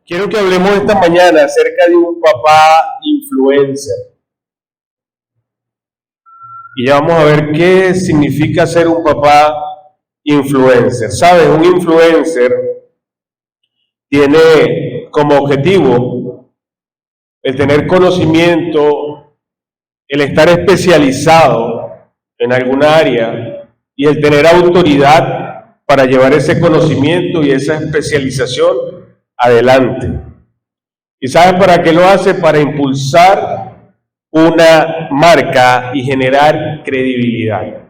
Quiero que hablemos esta mañana acerca de un papá influencer. Y ya vamos a ver qué significa ser un papá influencer. ¿Sabes? Un influencer tiene como objetivo el tener conocimiento, el estar especializado en alguna área y el tener autoridad para llevar ese conocimiento y esa especialización adelante. ¿Y sabes para qué lo hace? Para impulsar una marca y generar credibilidad.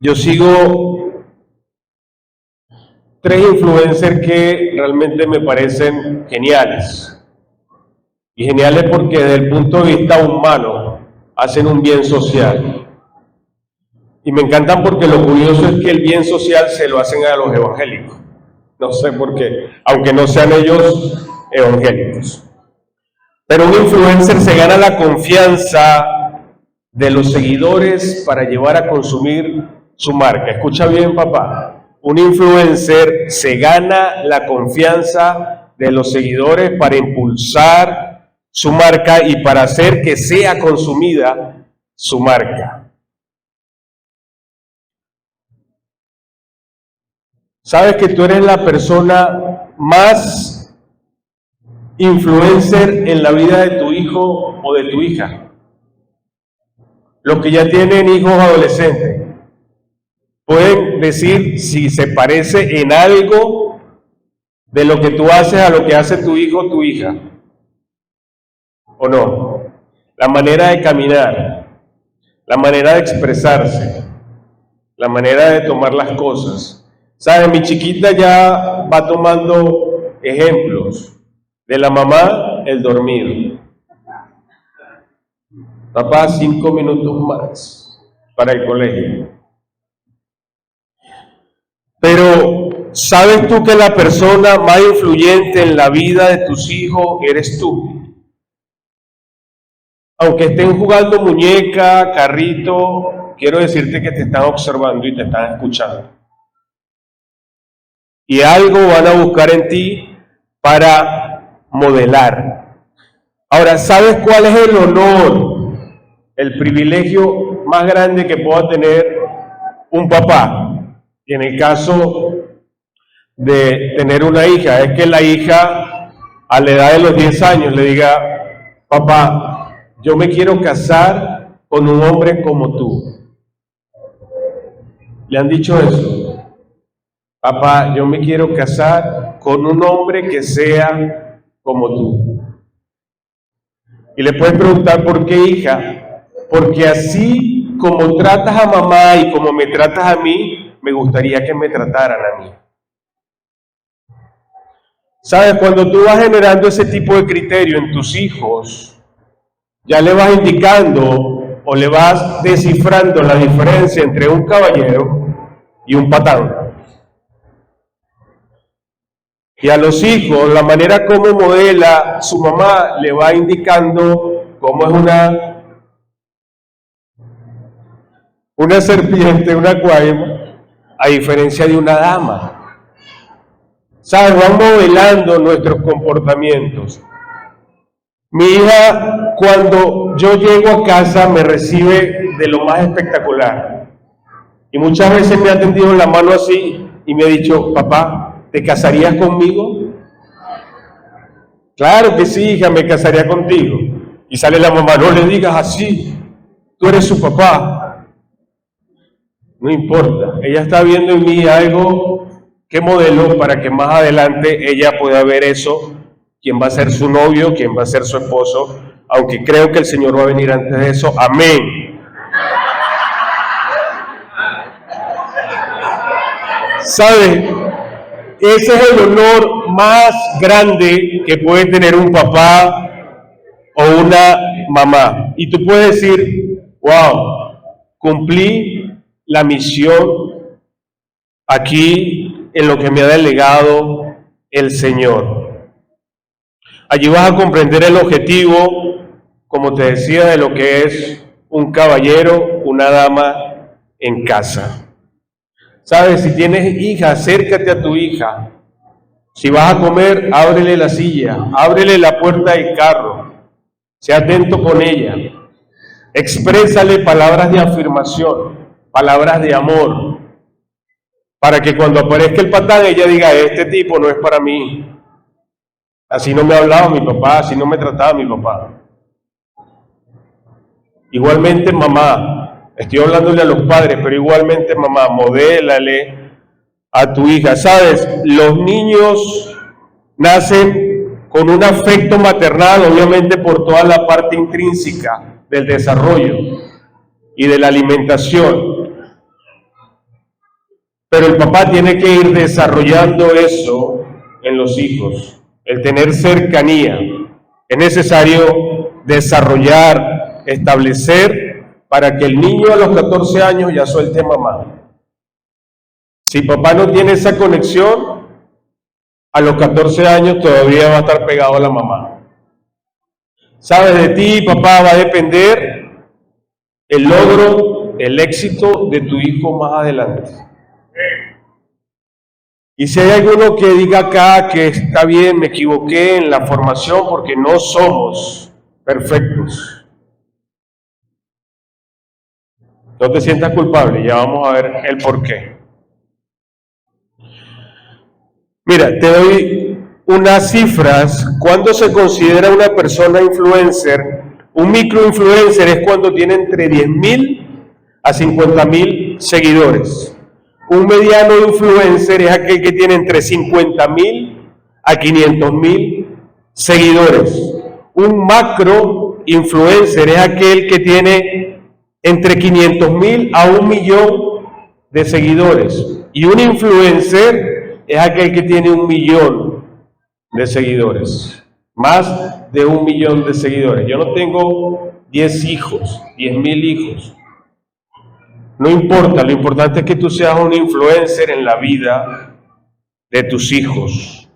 Yo sigo 3 influencers que realmente me parecen geniales. Y geniales porque desde el punto de vista humano hacen un bien social. Y me encantan porque lo curioso es que el bien social se lo hacen a los evangélicos. No sé por qué, aunque no sean ellos evangélicos. Pero un influencer se gana la confianza de los seguidores para llevar a consumir su marca. Escucha bien, papá. Un influencer se gana la confianza de los seguidores para impulsar su marca y para hacer que sea consumida su marca. Sabes que tú eres la persona más influencer en la vida de tu hijo o de tu hija. Los que ya tienen hijos adolescentes pueden decir si se parece en algo de lo que tú haces a lo que hace tu hijo o tu hija, o no. La manera de caminar, la manera de expresarse, la manera de tomar las cosas. ¿Sabes? Mi chiquita ya va tomando ejemplos. De la mamá, el dormir. Papá, 5 minutos más para el colegio. Pero, ¿sabes tú que la persona más influyente en la vida de tus hijos eres tú? Aunque estén jugando muñeca, carrito, quiero decirte que te están observando y te están escuchando. Y algo van a buscar en ti para modelar. Ahora, ¿sabes cuál es el honor, el privilegio más grande que pueda tener un papá? Y en el caso de tener una hija, es que la hija a la edad de los 10 años le diga: papá, yo me quiero casar con un hombre como tú. ¿Le han dicho eso? Papá, yo me quiero casar con un hombre que sea como tú. Y le puedes preguntar: ¿por qué, hija? Porque así como tratas a mamá y como me tratas a mí, me gustaría que me trataran a mí. ¿Sabes? Cuando tú vas generando ese tipo de criterio en tus hijos, ya le vas indicando o le vas descifrando la diferencia entre un caballero y un patán. Y a los hijos, la manera como modela su mamá le va indicando cómo es una serpiente, una cuaima, a diferencia de una dama. ¿Sabes? Van modelando nuestros comportamientos. Mi hija, cuando yo llego a casa, me recibe de lo más espectacular. Y muchas veces me ha tendido la mano así y me ha dicho: papá, ¿te casarías conmigo? Claro que sí, hija, me casaría contigo. Y sale la mamá: no le digas así, tú eres su papá. No importa, ella está viendo en mí algo que modeló para que más adelante ella pueda ver eso, quién va a ser su novio, quién va a ser su esposo, aunque creo que el Señor va a venir antes de eso. Amén. ¿Sabe? Ese es el honor más grande que puede tener un papá o una mamá. Y tú puedes decir: wow, cumplí la misión aquí en lo que me ha delegado el Señor. Allí vas a comprender el objetivo, como te decía, de lo que es un caballero, una dama en casa. ¿Sabes? Si tienes hija, acércate a tu hija Si vas a comer, ábrele la silla, ábrele la puerta del carro, sea atento con ella. Exprésale palabras de afirmación, palabras de amor, para que cuando aparezca el patán ella diga, este tipo no es para mí. Así no me hablaba mi papá, así no me trataba mi papá. Igualmente mamá, estoy hablándole a los padres, pero igualmente mamá, modélale a tu hija. Sabes, los niños nacen con un afecto maternal, obviamente por toda la parte intrínseca del desarrollo y de la alimentación. Pero el papá tiene que ir desarrollando eso en los hijos. El tener cercanía. Es necesario desarrollar, establecer, para que el niño a los 14 años ya suelte mamá. Si papá no tiene esa conexión, a los 14 años todavía va a estar pegado a la mamá. Sabes, de ti, papá, va a depender el logro, el éxito de tu hijo más adelante. Y si hay alguno que diga acá que está bien, me equivoqué en la formación porque no somos perfectos, no te sientas culpable, ya vamos a ver el por qué. Mira, te doy unas cifras. ¿Cuándo se considera una persona influencer? Un microinfluencer es cuando tiene entre 10.000 a 50.000 seguidores. Un mediano influencer es aquel que tiene entre 50.000 a 500.000 seguidores. Un macro influencer es aquel que tiene entre 500.000 a 1.000.000 de seguidores. Y un influencer es aquel que tiene 1.000.000 de seguidores. Más de 1.000.000 de seguidores. Yo no tengo 10 hijos, 10.000 hijos. No importa, lo importante es que tú seas un influencer en la vida de tus hijos.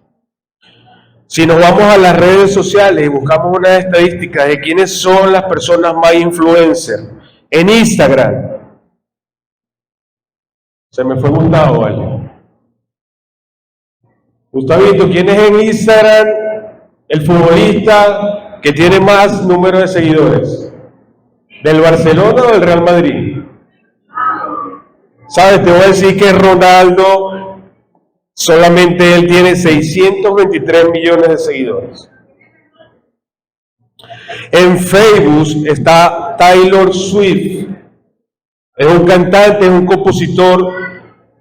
Si nos vamos a las redes sociales y buscamos unas estadísticas de quiénes son las personas más influencers, en Instagram, se me fue Gustavo, ¿vale? Gustavito, ¿quién es en Instagram el futbolista que tiene más número de seguidores? ¿Del Barcelona o del Real Madrid? ¿Sabes? Te voy a decir que Ronaldo, solamente él tiene 623 millones de seguidores. En Facebook está Taylor Swift. Es un cantante, es un compositor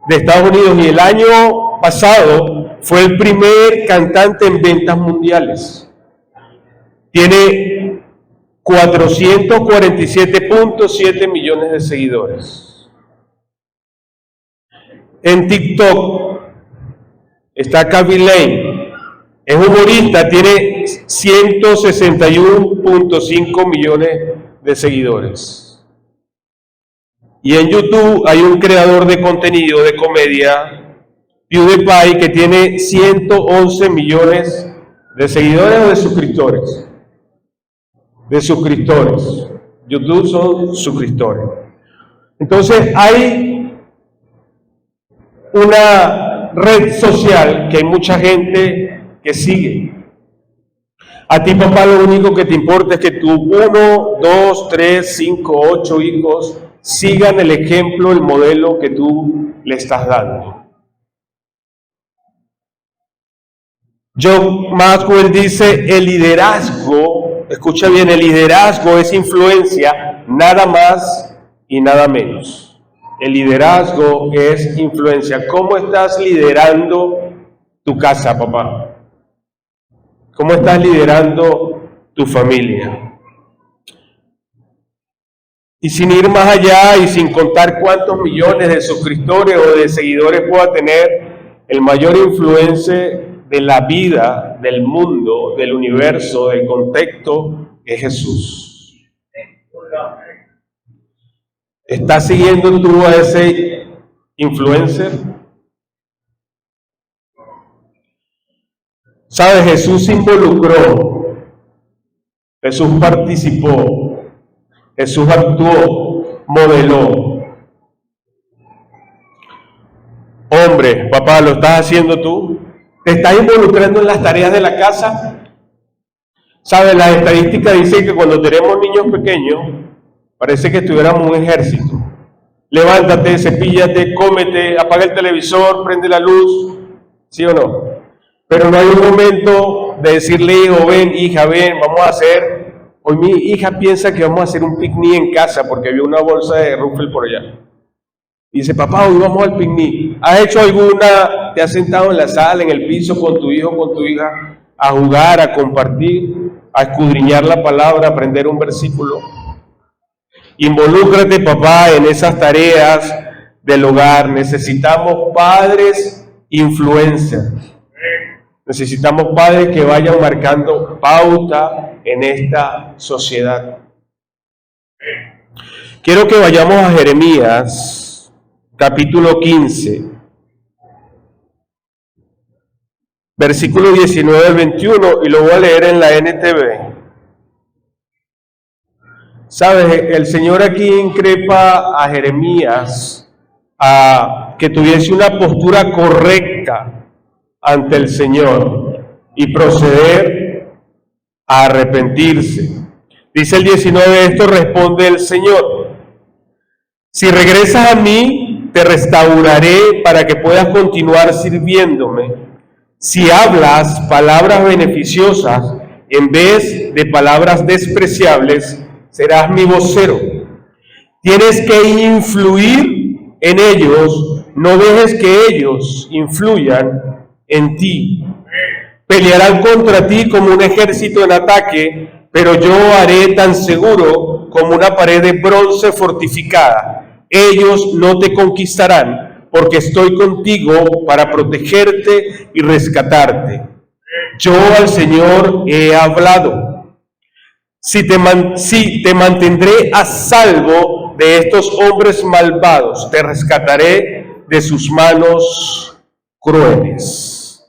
de Estados Unidos y el año pasado fue el primer cantante en ventas mundiales. Tiene 447.7 millones de seguidores. En TikTok está Kevin Lane, es humorista, tiene 161.5 millones de seguidores. Y en YouTube hay un creador de contenido de comedia, PewDiePie, que tiene 111 millones de seguidores o de suscriptores. De suscriptores. YouTube son suscriptores. Entonces hay una red social que hay mucha gente que sigue. A ti, papá, lo único que te importa es que tus 1, 2, 3, 5, 8 hijos sigan el ejemplo, el modelo que tú le estás dando. John Maxwell dice, el liderazgo, escucha bien, el liderazgo es influencia, nada más y nada menos. El liderazgo es influencia. ¿Cómo estás liderando tu casa, papá? ¿Cómo estás liderando tu familia? Y sin ir más allá y sin contar cuántos millones de suscriptores o de seguidores pueda tener, el mayor influencer de la vida, del mundo, del universo, del contexto, es Jesús. ¿Estás siguiendo tú a ese influencer? ¿Sabes? Jesús se involucró, Jesús participó, Jesús actuó, modeló. Hombre, papá, ¿lo estás haciendo tú? ¿Te estás involucrando en las tareas de la casa? ¿Sabes? La estadística dice que cuando tenemos niños pequeños, parece que estuviéramos un ejército. Levántate, cepíllate, cómete, apaga el televisor, prende la luz, ¿sí o no? Pero no hay un momento de decirle, hijo, ven, hija, ven, vamos a hacer. Hoy mi hija piensa que vamos a hacer un picnic en casa porque había una bolsa de Ruffles por allá. Y dice, papá, hoy vamos al picnic. ¿Has hecho alguna? ¿Te has sentado en la sala, en el piso con tu hijo, con tu hija, a jugar, a compartir, a escudriñar la palabra, a aprender un versículo? Involúcrate, papá, en esas tareas del hogar. Necesitamos padres influencers. Necesitamos padres que vayan marcando pauta en esta sociedad. Quiero que vayamos a Jeremías, capítulo 15, versículo 19 al 21, y lo voy a leer en la NTV. ¿Sabes? El Señor aquí increpa a Jeremías a que tuviese una postura correcta ante el Señor y proceder a arrepentirse. Dice el 19, esto responde el Señor: si regresas a mí, te restauraré para que puedas continuar sirviéndome. Si hablas palabras beneficiosas en vez de palabras despreciables, serás mi vocero. Tienes que influir en ellos, no dejes que ellos influyan en ti. Pelearán contra ti como un ejército en ataque, pero yo haré tan seguro como una pared de bronce fortificada. Ellos no te conquistarán, porque estoy contigo para protegerte y rescatarte. Yo al Señor he hablado. Si te mantendré a salvo de estos hombres malvados, te rescataré de sus manos crueles.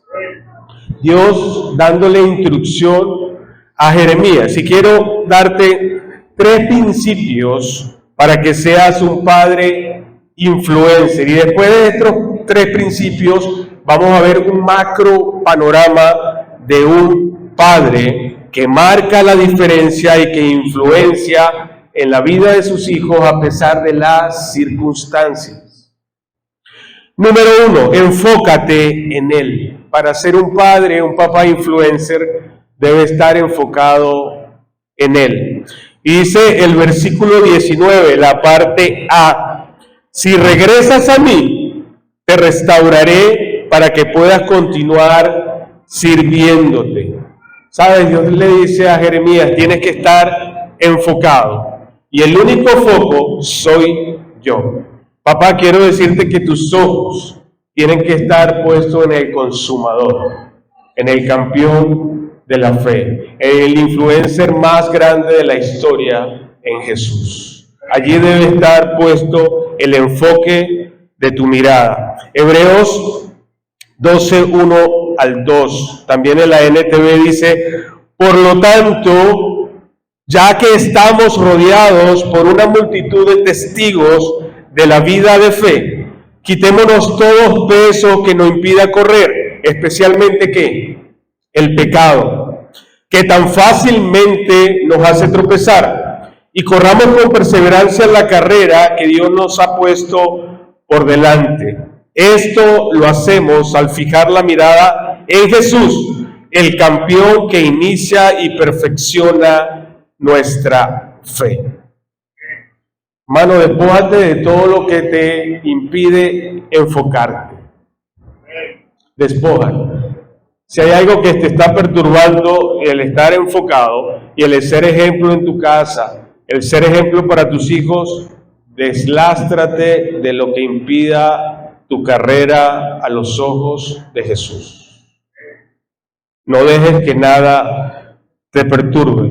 Dios dándole instrucción a Jeremías. Y quiero darte 3 principios para que seas un padre influencer. Y después de estos 3 principios, vamos a ver un macro panorama de un padre que marca la diferencia y que influencia en la vida de sus hijos a pesar de las circunstancias. Número 1, enfócate en él. Para ser un padre, un papá influencer, debe estar enfocado en él. Y dice el versículo 19, la parte A: si regresas a mí, te restauraré para que puedas continuar sirviéndote. ¿Sabes? Dios le dice a Jeremías, tienes que estar enfocado. Y el único foco soy yo. Papá, quiero decirte que tus ojos tienen que estar puestos en el consumador, en el campeón de la fe, en el influencer más grande de la historia, en Jesús. Allí debe estar puesto el enfoque de tu mirada. Hebreos 12, 1 al 2, también en la NTV dice: por lo tanto, ya que estamos rodeados por una multitud de testigos de la vida de fe, quitémonos todo peso que nos impida correr, especialmente ¿qué? El pecado, que tan fácilmente nos hace tropezar, y corramos con perseverancia la carrera que Dios nos ha puesto por delante. Esto lo hacemos al fijar la mirada en Jesús, el campeón que inicia y perfecciona nuestra fe. Hermano, despójate de todo lo que te impide enfocarte. Despójate. Si hay algo que te está perturbando, el estar enfocado y el ser ejemplo en tu casa, el ser ejemplo para tus hijos, deslástrate de lo que impida tu carrera a los ojos de Jesús. No dejes que nada te perturbe.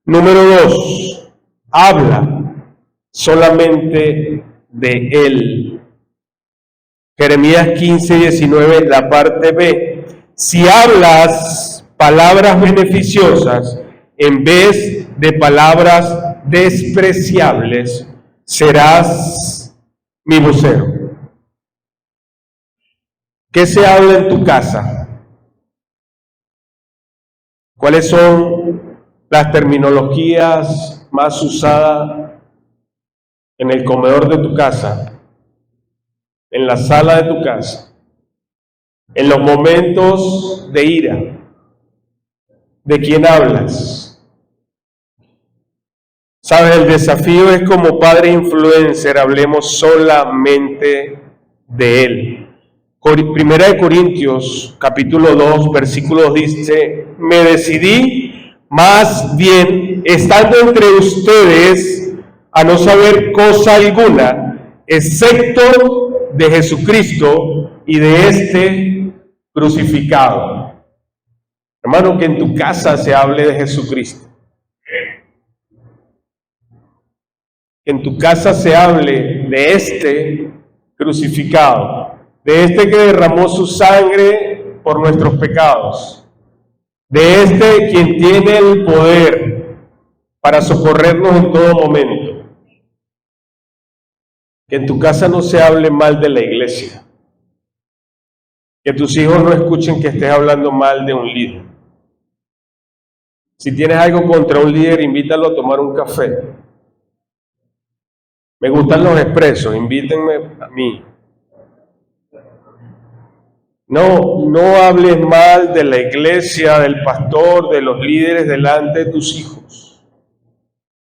Número 2, habla solamente de Él. Jeremías 15, 19, la parte B. Si hablas palabras beneficiosas en vez de palabras despreciables, serás mi vocero. ¿Qué se habla en tu casa? ¿Cuáles son las terminologías más usadas en el comedor de tu casa, en la sala de tu casa, en los momentos de ira? ¿De quién hablas? Sabes, el desafío es como padre influencer, hablemos solamente de él. Primera de Corintios, capítulo 2, versículo 2 dice: me decidí más bien, estando entre ustedes, a no saber cosa alguna, excepto de Jesucristo y de este crucificado. Hermano, que en tu casa se hable de Jesucristo. Que en tu casa se hable de este crucificado, de este que derramó su sangre por nuestros pecados, de este quien tiene el poder para socorrernos en todo momento. Que en tu casa no se hable mal de la iglesia. Que tus hijos no escuchen que estés hablando mal de un líder. Si tienes algo contra un líder, invítalo a tomar un café. Me gustan los expresos, invítenme a mí. No hables mal de la iglesia, del pastor, de los líderes delante de tus hijos.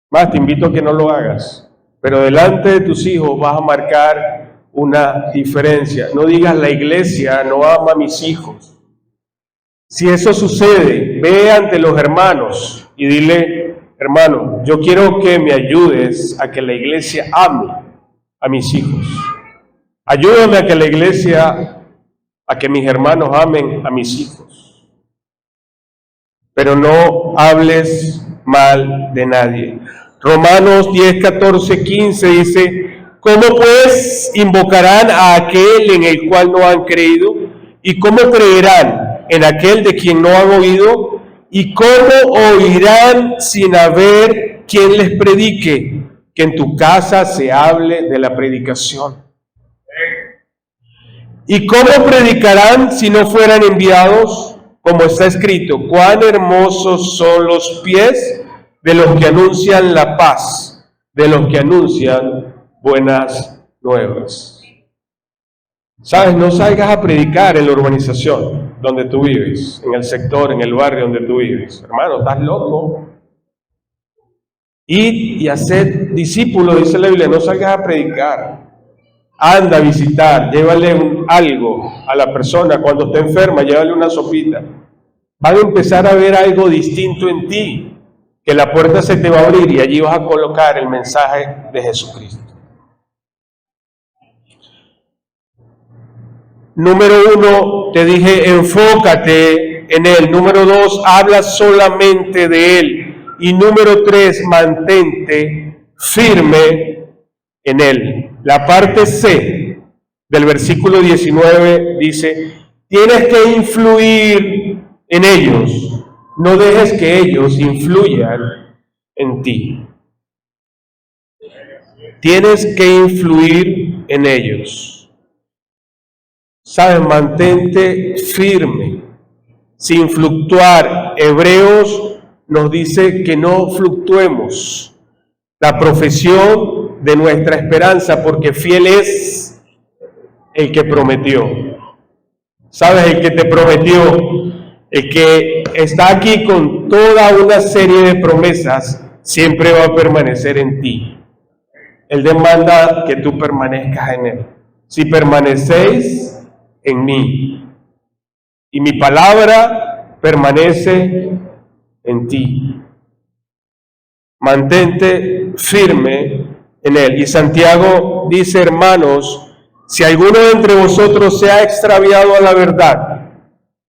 Más, te invito a que no lo hagas. Pero delante de tus hijos vas a marcar una diferencia. No digas la iglesia no ama a mis hijos. Si eso sucede, ve ante los hermanos y dile: hermano, yo quiero que me ayudes a que la iglesia ame a mis hijos. Ayúdame a que la iglesia, a que mis hermanos amen a mis hijos. Pero no hables mal de nadie. Romanos 10, 14, 15 dice: ¿cómo pues invocarán a aquel en el cual no han creído? ¿Y cómo creerán en aquel de quien no han oído? ¿Y cómo oirán sin haber quien les predique? Que en tu casa se hable de la predicación. ¿Y cómo predicarán si no fueran enviados? Como está escrito: cuán hermosos son los pies de los que anuncian la paz, de los que anuncian buenas nuevas. ¿Sabes? No salgas a predicar en la urbanización donde tú vives, en el sector, en el barrio donde tú vives. Hermano, estás loco. Id y haced discípulos, dice la Biblia, no salgas a predicar. Anda a visitar, llévale algo a la persona. Cuando esté enferma, llévale una sopita. Van a empezar a ver algo distinto en ti, que la puerta se te va a abrir y allí vas a colocar el mensaje de Jesucristo. Número 1, te dije, enfócate en Él. Número 2, habla solamente de Él. Y número 3, mantente firme en Él. La parte C del versículo 19 dice: tienes que influir en ellos. No dejes que ellos influyan en ti. Tienes que influir en ellos. ¿Sabes? Mantente firme, sin fluctuar. Hebreos nos dice que no fluctuemos. La profesión de nuestra esperanza, porque fiel es el que prometió. ¿Sabes? El que te prometió, el que está aquí con toda una serie de promesas, siempre va a permanecer en ti. Él demanda que tú permanezcas en Él. Si permanecéis en mí y mi palabra permanece en ti, mantente firme en Él. Y Santiago dice: hermanos, si alguno de entre vosotros se ha extraviado a la verdad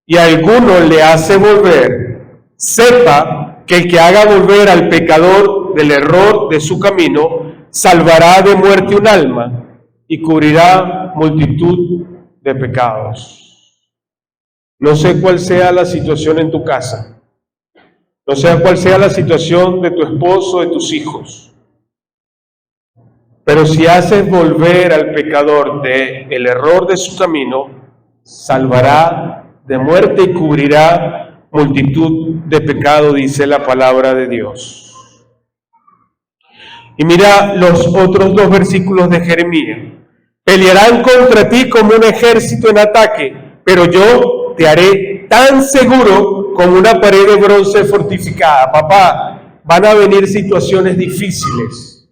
y alguno le hace volver, sepa que el que haga volver al pecador del error de su camino salvará de muerte un alma y cubrirá multitud de pecados. No sé cuál sea la situación en tu casa, no sé cuál sea la situación de tu esposo, de tus hijos, pero si haces volver al pecador del error de su camino, salvará de muerte y cubrirá multitud de pecado, dice la palabra de Dios. Y mira los otros 2 versículos de Jeremías. Pelearán contra ti como un ejército en ataque, pero yo te haré tan seguro como una pared de bronce fortificada. Papá, van a venir situaciones difíciles.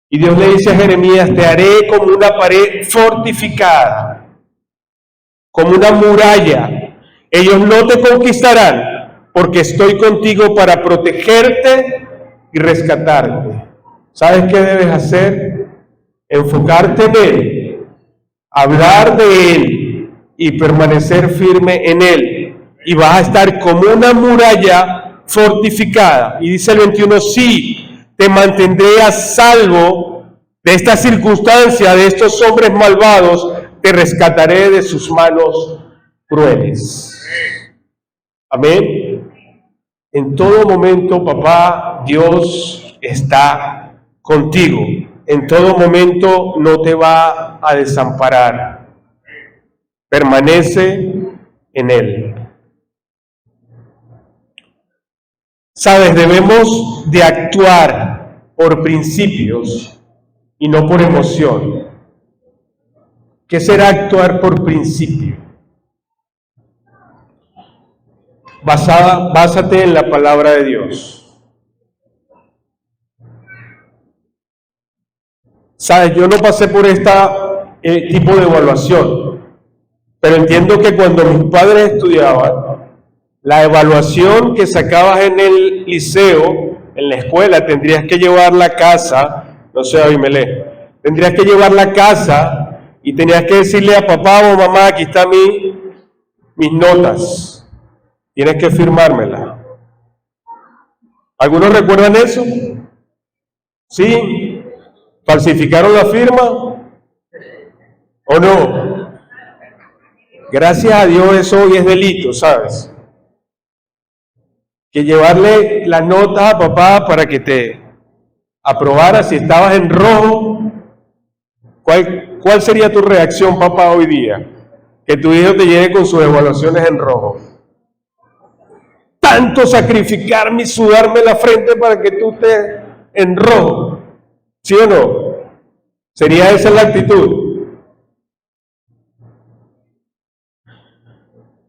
Y Dios le dice a Jeremías, te haré como una pared fortificada, como una muralla. Ellos no te conquistarán, porque estoy contigo para protegerte y rescatarte. ¿Sabes qué debes hacer? Enfocarte en Él, hablar de Él y permanecer firme en Él. Y vas a estar como una muralla fortificada. Y dice el 21, sí, te mantendré a salvo de esta circunstancia, de estos hombres malvados, te rescataré de sus manos crueles. Amén. En todo momento, papá, Dios está contigo. En todo momento no te va a desamparar. Permanece en Él. Sabes, debemos de actuar por principios y no por emoción. ¿Qué será actuar por principio? Básate en la palabra de Dios. Sabes, yo no pasé por tipo de evaluación, pero entiendo que cuando mis padres estudiaban, la evaluación que sacabas en el liceo, en la escuela, tendrías que llevarla a casa, no sé, Abimelech, tendrías que llevarla a casa y tenías que decirle a papá o mamá, aquí están mis notas. Tienes que firmármela. ¿Algunos recuerdan eso? ¿Sí? ¿Falsificaron la firma? ¿O no? Gracias a Dios eso hoy es delito, ¿sabes? Que llevarle la nota a papá para que te aprobara si estabas en rojo. ¿Cuál sería tu reacción, papá, hoy día? Que tu hijo te llegue con sus evaluaciones en rojo. Tanto sacrificarme y sudarme la frente para que tú estés en rojo. ¿Sí o no? ¿Sería esa la actitud?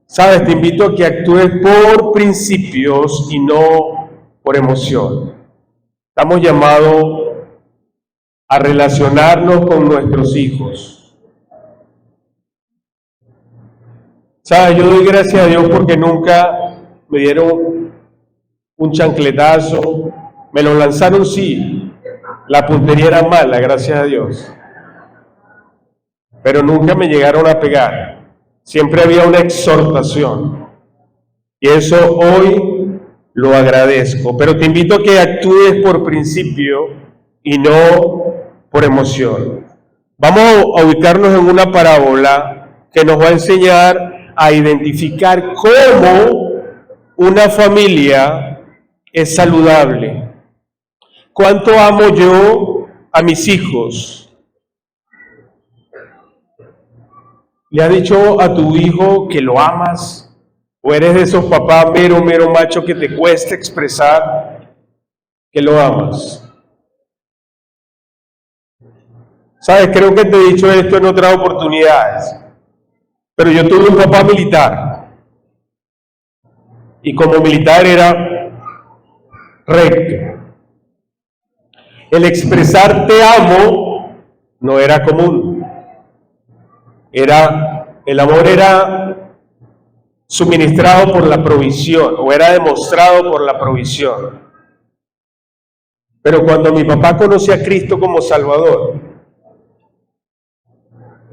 Sabes, te invito a que actúes por principios y no por emoción. Estamos llamados a relacionarnos con nuestros hijos. Sabes, yo doy gracias a Dios porque nunca me dieron un chancletazo, me lo lanzaron sí, la puntería era mala, gracias a Dios, pero nunca me llegaron a pegar, siempre había una exhortación, y eso hoy lo agradezco, pero te invito a que actúes por principio y no por emoción. Vamos a ubicarnos en una parábola que nos va a enseñar a identificar cómo una familia es saludable. ¿Cuánto amo yo a mis hijos? ¿Le has dicho a tu hijo que lo amas? ¿O eres de esos papás mero macho que te cuesta expresar que lo amas? ¿Sabes? Creo que te he dicho esto en otras oportunidades. Pero yo tuve un papá militar. Y como militar era recto. El expresar te amo no era común. El amor era suministrado por la provisión o era demostrado por la provisión. Pero cuando mi papá conoció a Cristo como Salvador,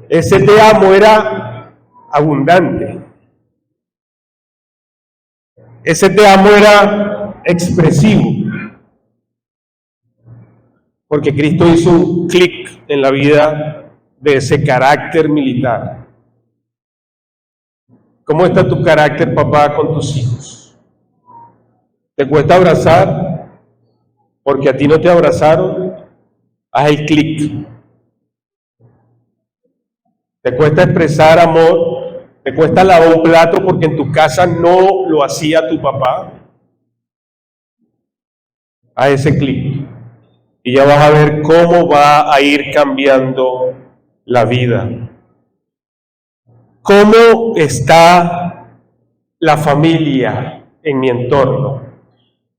ese te amo era abundante. Ese te amo era expresivo. Porque Cristo hizo un clic en la vida de ese carácter militar. ¿Cómo está tu carácter, papá, con tus hijos? ¿Te cuesta abrazar? Porque a ti no te abrazaron. Haz el clic. ¿Te cuesta expresar amor? ¿Te cuesta lavar un plato porque en tu casa no lo hacía tu papá? A ese clic. Y ya vas a ver cómo va a ir cambiando la vida. ¿Cómo está la familia en mi entorno?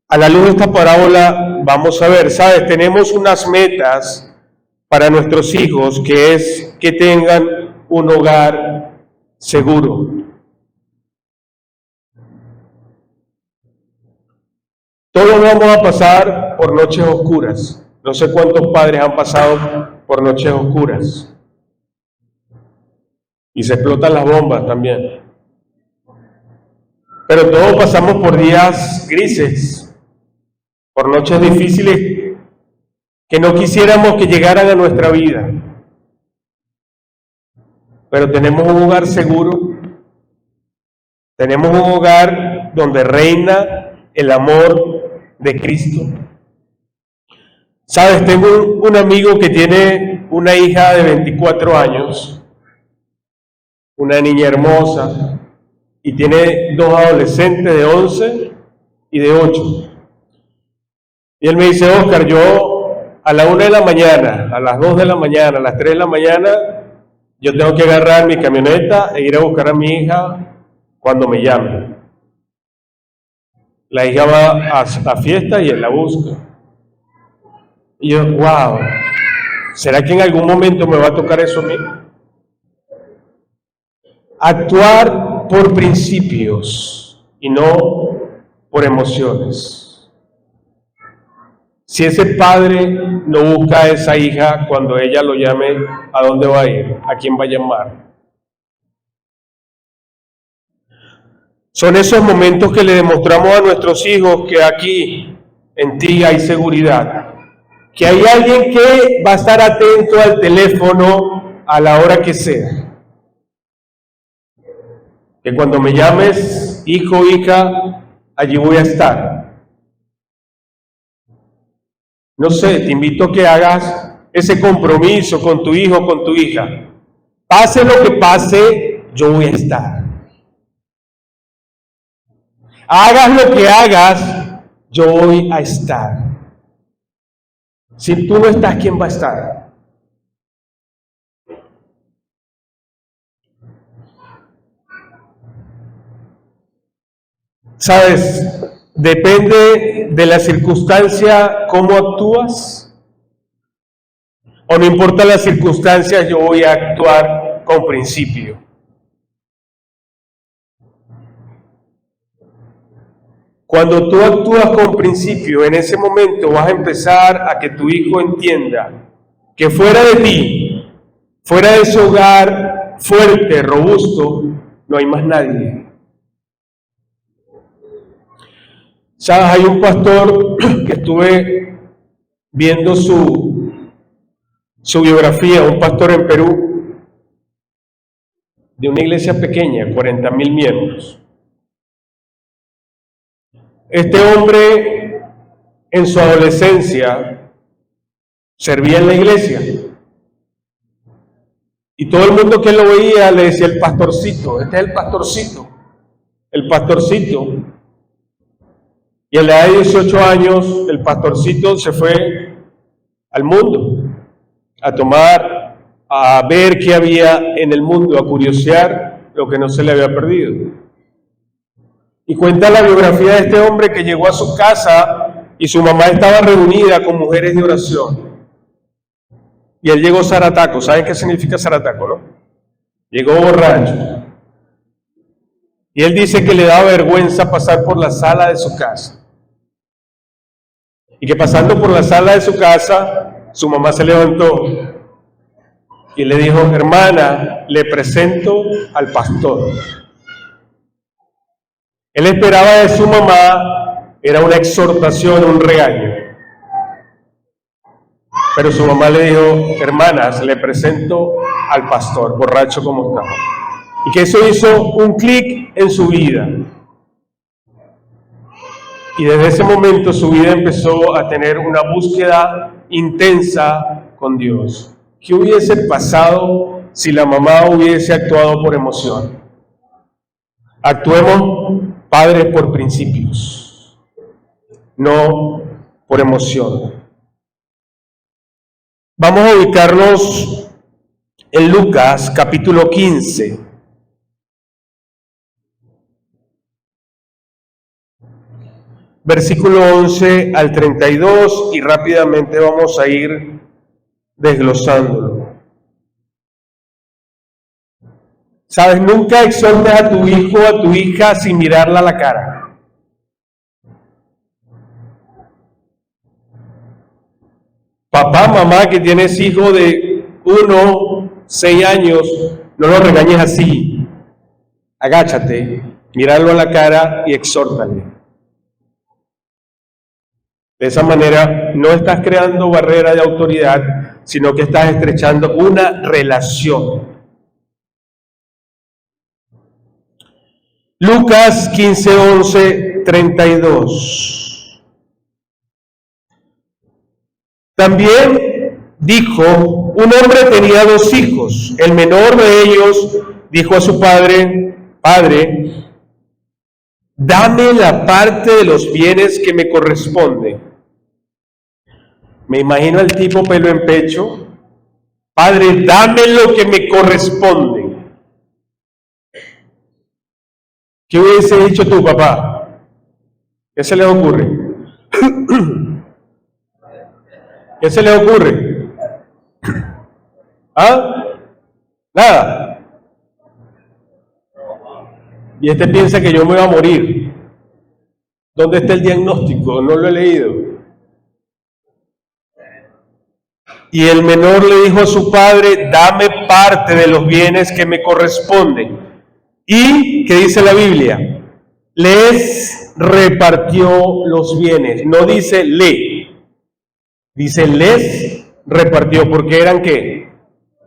A la luz de esta parábola vamos a ver, ¿sabes? Tenemos unas metas para nuestros hijos, que es que tengan un hogar seguro. Todos vamos a pasar por noches oscuras. No sé cuántos padres han pasado por noches oscuras. Y se explotan las bombas también. Pero todos pasamos por días grises, por noches difíciles que no quisiéramos que llegaran a nuestra vida. Pero tenemos un hogar seguro. Tenemos un hogar donde reina el amor de Cristo. Sabes, tengo un amigo que tiene una hija de 24 años, una niña hermosa, y tiene dos adolescentes de 11 y de 8. Y él me dice, Oscar, yo a la 1 de la mañana, a las 2 de la mañana, a las 3 de la mañana, yo tengo que agarrar mi camioneta e ir a buscar a mi hija cuando me llame. La hija va a fiesta y él la busca. Y yo, wow, ¿será que en algún momento me va a tocar eso a mí? Actuar por principios y no por emociones. Si ese padre no busca a esa hija cuando ella lo llame, ¿a dónde va a ir? ¿A quién va a llamar? Son esos momentos que le demostramos a nuestros hijos que aquí en ti hay seguridad. Que hay alguien que va a estar atento al teléfono a la hora que sea. Que cuando me llames, hijo, hija, allí voy a estar. No sé, te invito a que hagas ese compromiso con tu hijo, con tu hija. Pase lo que pase, yo voy a estar. Hagas lo que hagas, yo voy a estar. Si tú no estás, ¿quién va a estar? ¿Sabes? Depende de la circunstancia cómo actúas. O no importa las circunstancias, yo voy a actuar con principio. Cuando tú actúas con principio, en ese momento vas a empezar a que tu hijo entienda que fuera de ti, fuera de ese hogar fuerte, robusto, no hay más nadie. ¿Sabes? Hay un pastor que estuve viendo su biografía, un pastor en Perú, de una iglesia pequeña, 40,000 miembros. Este hombre en su adolescencia servía en la iglesia y todo el mundo que lo veía le decía el pastorcito, este es el pastorcito, el pastorcito. Y a la edad de 18 años el pastorcito se fue al mundo a tomar, a ver qué había en el mundo, a curiosear lo que no se le había perdido. Y cuenta la biografía de este hombre que llegó a su casa y su mamá estaba reunida con mujeres de oración. Y él llegó zarataco. ¿Saben qué significa zarataco, no? Llegó borracho. Y él dice que le daba vergüenza pasar por la sala de su casa. Y que pasando por la sala de su casa, su mamá se levantó y le dijo, hermana, le presento al pastor. Él esperaba de su mamá, era una exhortación, un regaño. Pero su mamá le dijo, hermanas, le presento al pastor, borracho como estaba. Y que eso hizo un clic en su vida. Y desde ese momento su vida empezó a tener una búsqueda intensa con Dios. ¿Qué hubiese pasado si la mamá hubiese actuado por emoción? Actuemos, padres, por principios, no por emoción. Vamos a ubicarnos en Lucas capítulo 15. Versículo 11 al 32 y rápidamente vamos a ir desglosándolo. Sabes, nunca exhortes a tu hijo o a tu hija sin mirarla a la cara. Papá, mamá, que tienes hijo de 1, 6 años, no lo regañes así. Agáchate, míralo a la cara y exhórtale. De esa manera no estás creando barrera de autoridad, sino que estás estrechando una relación. Lucas 15, 11, 32. También dijo, un hombre tenía 2 hijos. El menor de ellos dijo a su padre, Padre, dame la parte de los bienes que me corresponde. Me imagino al tipo pelo en pecho, Padre, dame lo que me corresponde. ¿Qué hubiese dicho tu papá? ¿Qué se le ocurre? ¿Qué se le ocurre? ¿Ah? Nada. Y este piensa que yo me voy a morir. ¿Dónde está el diagnóstico? No lo he leído. Y el menor le dijo a su padre, dame parte de los bienes que me corresponden. ¿Y qué dice la Biblia? Les repartió los bienes. No dice le. Dice les repartió, porque eran ¿qué?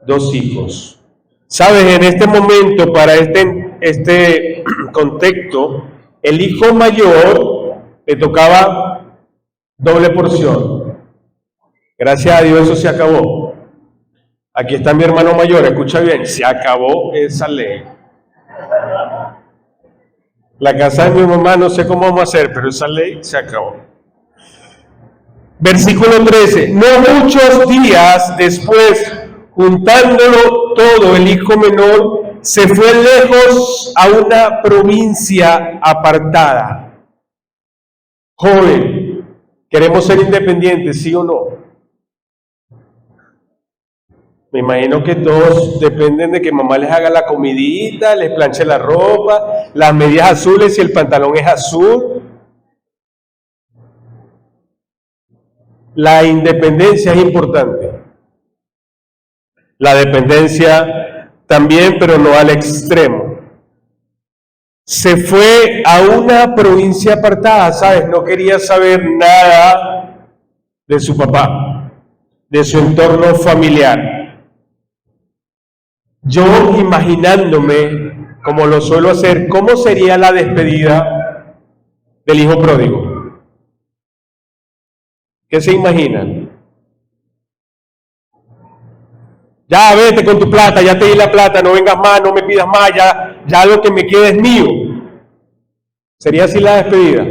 2 hijos. Sabes, en este momento, para este contexto, el hijo mayor le tocaba doble porción. Gracias a Dios eso se acabó. Aquí está mi hermano mayor, escucha bien, se acabó esa ley. La casa de mi mamá no sé cómo vamos a hacer, pero esa ley se acabó. Versículo 13. No muchos días después, juntándolo todo, el hijo menor se fue lejos a una provincia apartada. Joven, ¿queremos ser independientes, sí o no? Me imagino que todos dependen de que mamá les haga la comidita, les planche la ropa, las medias azules si el pantalón es azul. La independencia es importante. La dependencia también, pero no al extremo. Se fue a una provincia apartada, ¿sabes? No quería saber nada de su papá, de su entorno familiar. Yo imaginándome, como lo suelo hacer, ¿cómo sería la despedida del hijo pródigo? ¿Qué se imaginan? Ya vete con tu plata, ya te di la plata, no vengas más, no me pidas más, ya lo que me queda es mío. ¿Sería así la despedida?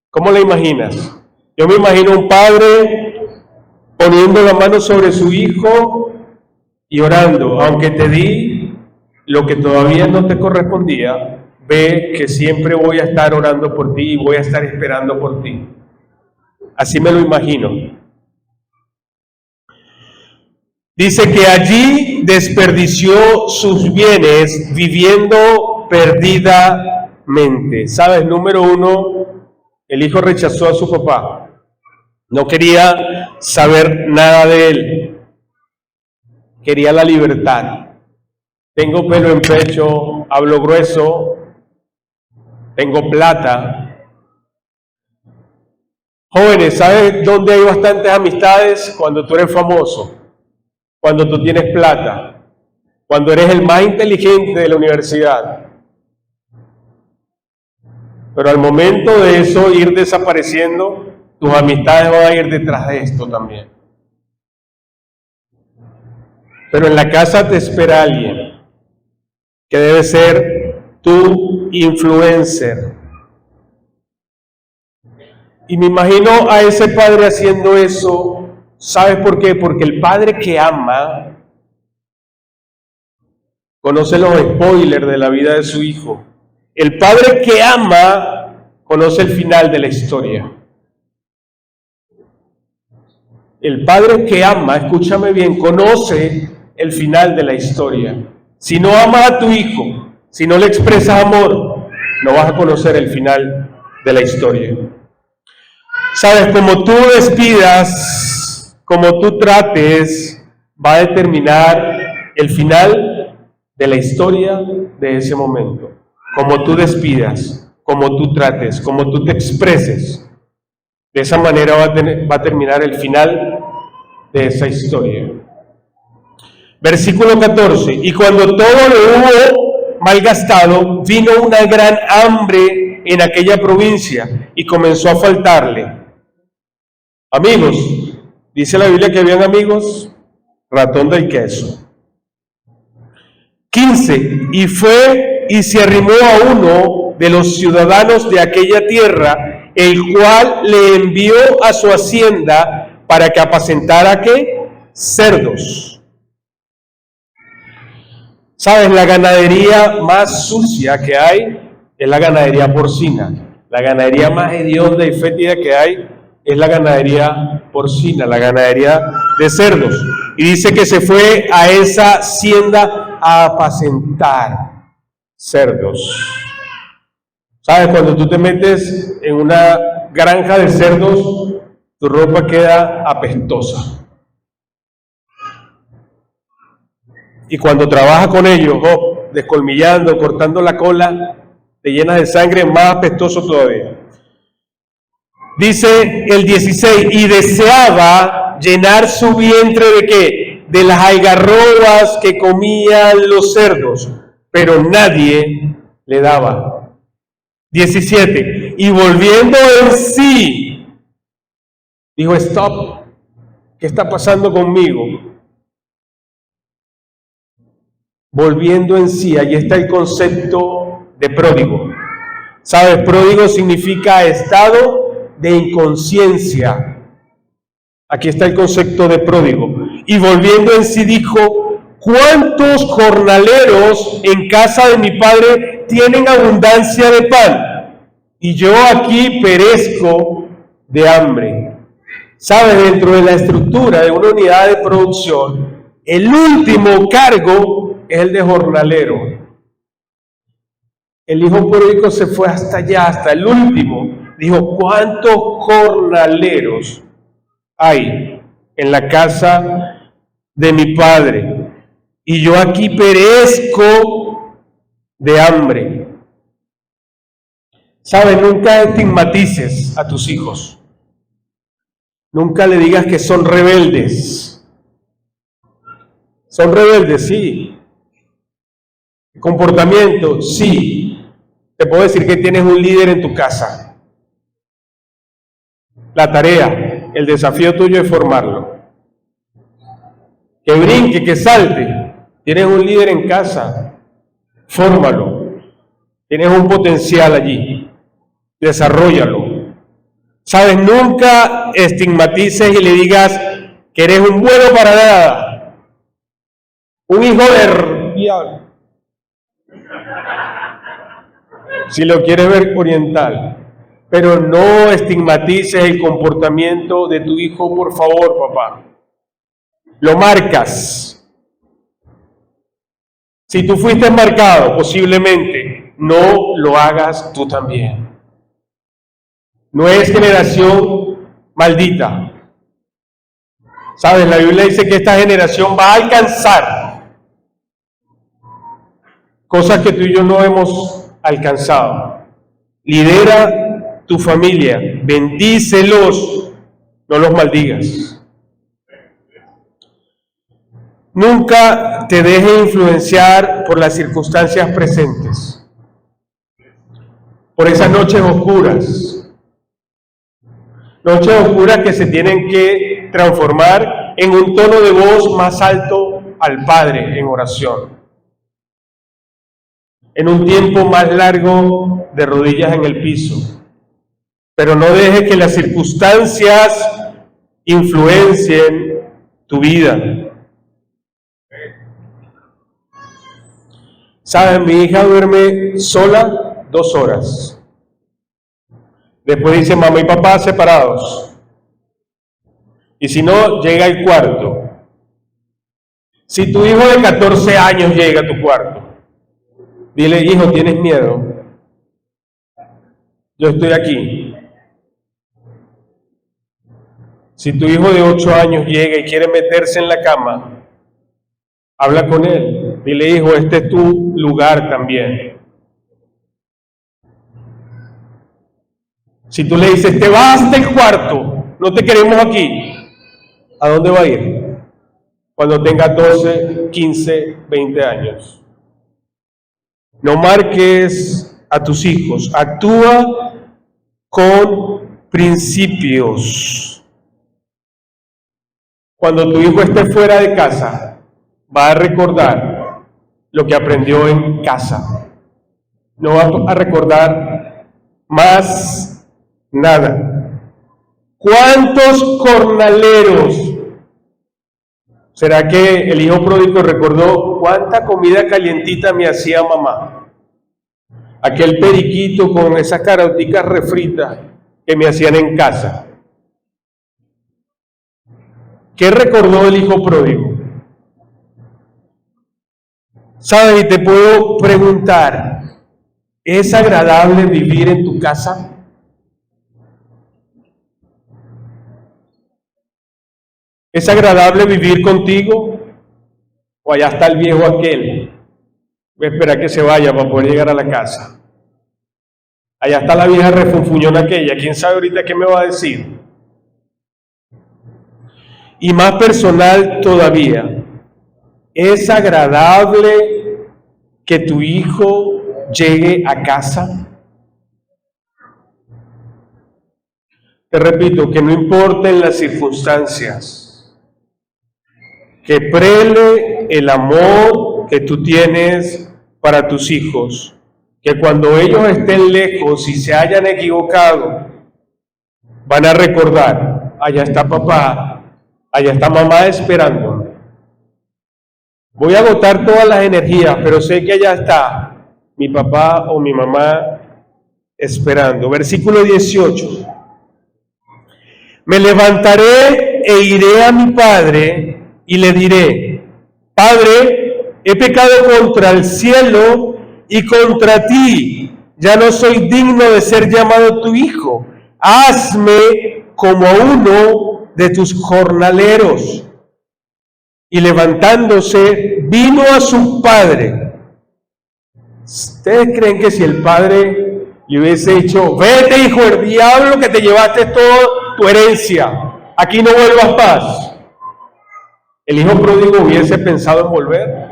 ¿Cómo la imaginas? Yo me imagino un padre poniendo la mano sobre su hijo y orando, aunque te di lo que todavía no te correspondía, ve que siempre voy a estar orando por ti y voy a estar esperando por ti. Así me lo imagino. Dice que allí desperdició sus bienes viviendo perdidamente. ¿Sabes? Número 1, el hijo rechazó a su papá. No quería saber nada de él. Quería la libertad. Tengo pelo en pecho, hablo grueso, tengo plata. Jóvenes, ¿sabes dónde hay bastantes amistades? Cuando tú eres famoso, cuando tú tienes plata, cuando eres el más inteligente de la universidad. Pero al momento de eso ir desapareciendo, tus amistades van a ir detrás de esto también. Pero en la casa te espera alguien que debe ser tu influencer. Y me imagino a ese padre haciendo eso. ¿Sabes por qué? Porque el padre que ama conoce los spoilers de la vida de su hijo. El padre que ama conoce el final de la historia. El padre que ama, escúchame bien, conoce el final de la historia. Si no amas a tu hijo, si no le expresas amor, no vas a conocer el final de la historia. Sabes, como tú despidas, como tú trates, va a determinar el final de la historia de ese momento. Como tú despidas, como tú trates, como tú te expreses. De esa manera va a terminar el final de esa historia. Versículo 14. Y cuando todo lo hubo malgastado, vino una gran hambre en aquella provincia y comenzó a faltarle. Amigos, dice la Biblia que habían amigos, ratón del queso. 15. Y fue y se arrimó a uno de los ciudadanos de aquella tierra, el cual le envió a su hacienda para que apacentara ¿qué? Cerdos. ¿Sabes? La ganadería más sucia que hay es la ganadería porcina. La ganadería más hedionda y fétida que hay es la ganadería porcina, la ganadería de cerdos. Y dice que se fue a esa hacienda a apacentar cerdos. ¿Sabes? Cuando tú te metes en una granja de cerdos, tu ropa queda apestosa. Y cuando trabajas con ellos, descolmillando, cortando la cola, te llenas de sangre, más apestoso todavía. Dice el 16, y deseaba llenar su vientre ¿de qué? De las algarrobas que comían los cerdos, pero nadie le daba. 17, y volviendo en sí, dijo, stop, ¿qué está pasando conmigo? Volviendo en sí, ahí está el concepto de pródigo. ¿Sabes? Pródigo significa estado de inconsciencia. Aquí está el concepto de pródigo. Y volviendo en sí dijo, ¿cuántos jornaleros en casa de mi padre tienen abundancia de pan? Y yo aquí perezco de hambre. ¿Sabes? Dentro de la estructura de una unidad de producción, el último cargo es el de jornalero. El hijo pródigo se fue hasta allá, hasta el último. Dijo, ¿cuántos jornaleros hay en la casa de mi padre? Y yo aquí perezco de hambre. ¿Sabes? Nunca estigmatices a tus hijos. Nunca le digas que son rebeldes. Son rebeldes, sí. Comportamiento, sí. Te puedo decir que tienes un líder en tu casa. La tarea, el desafío tuyo es formarlo. Que brinque, que salte. Tienes un líder en casa. Fórmalo. Tienes un potencial allí. Desarróllalo. ¿Sabes? Nunca estigmatices y le digas que eres un bueno para nada. Un hijo de diablo. Si lo quieres ver oriental. Pero no estigmatices el comportamiento de tu hijo, por favor, papá. Lo marcas. Si tú fuiste marcado, posiblemente, no lo hagas tú también. No es generación maldita. ¿Sabes? La Biblia dice que esta generación va a alcanzar cosas que tú y yo no hemos alcanzado. Lidera tu familia, bendícelos, no los maldigas. Nunca te dejes influenciar por las circunstancias presentes, por esas noches oscuras. Noches oscuras que se tienen que transformar en un tono de voz más alto al Padre en oración. en un tiempo más largo de rodillas en el piso. Pero no dejes que las circunstancias influencien tu vida. ¿Saben? Mi hija duerme sola 2 horas. Después dice mamá y papá separados. Y si no, llega al cuarto. Si tu hijo de 14 años llega a tu cuarto, dile, hijo, ¿tienes miedo? Yo estoy aquí. Si tu hijo de 8 años llega y quiere meterse en la cama, habla con él. Dile, hijo, este es tu lugar también. Si tú le dices, te vas del cuarto, no te queremos aquí, ¿a dónde va a ir? Cuando tenga 12, 15, 20 años. No marques a tus hijos, actúa con principios. Cuando tu hijo esté fuera de casa, va a recordar lo que aprendió en casa. No va a recordar más nada. ¿Cuántos jornaleros? ¿Será que el hijo pródigo recordó cuánta comida calientita me hacía mamá? Aquel periquito con esas caraoticas refritas que me hacían en casa. ¿Qué recordó el hijo pródigo? ¿Sabes? Y te puedo preguntar, ¿es agradable vivir en tu casa? ¿Es agradable vivir contigo? ¿O allá está el viejo aquel? Voy a esperar que se vaya para poder llegar a la casa. Allá está la vieja refunfuñona aquella. ¿Quién sabe ahorita qué me va a decir? Y más personal todavía, ¿es agradable que tu hijo llegue a casa? Te repito, que no importen las circunstancias, que prele el amor que tú tienes para tus hijos, que cuando ellos estén lejos y se hayan equivocado, van a recordar, allá está papá, allá está mamá esperando. Voy a agotar todas las energías, pero sé que allá está mi papá o mi mamá esperando. Versículo 18. Me levantaré e iré a mi padre y le diré, Padre, he pecado contra el cielo y contra ti. Ya no soy digno de ser llamado tu hijo. Hazme como uno de tus jornaleros. Y levantándose, vino a su padre. ¿Ustedes creen que si el padre le hubiese dicho, vete hijo del diablo que te llevaste toda tu herencia, aquí no vuelvas más, el hijo pródigo hubiese pensado en volver?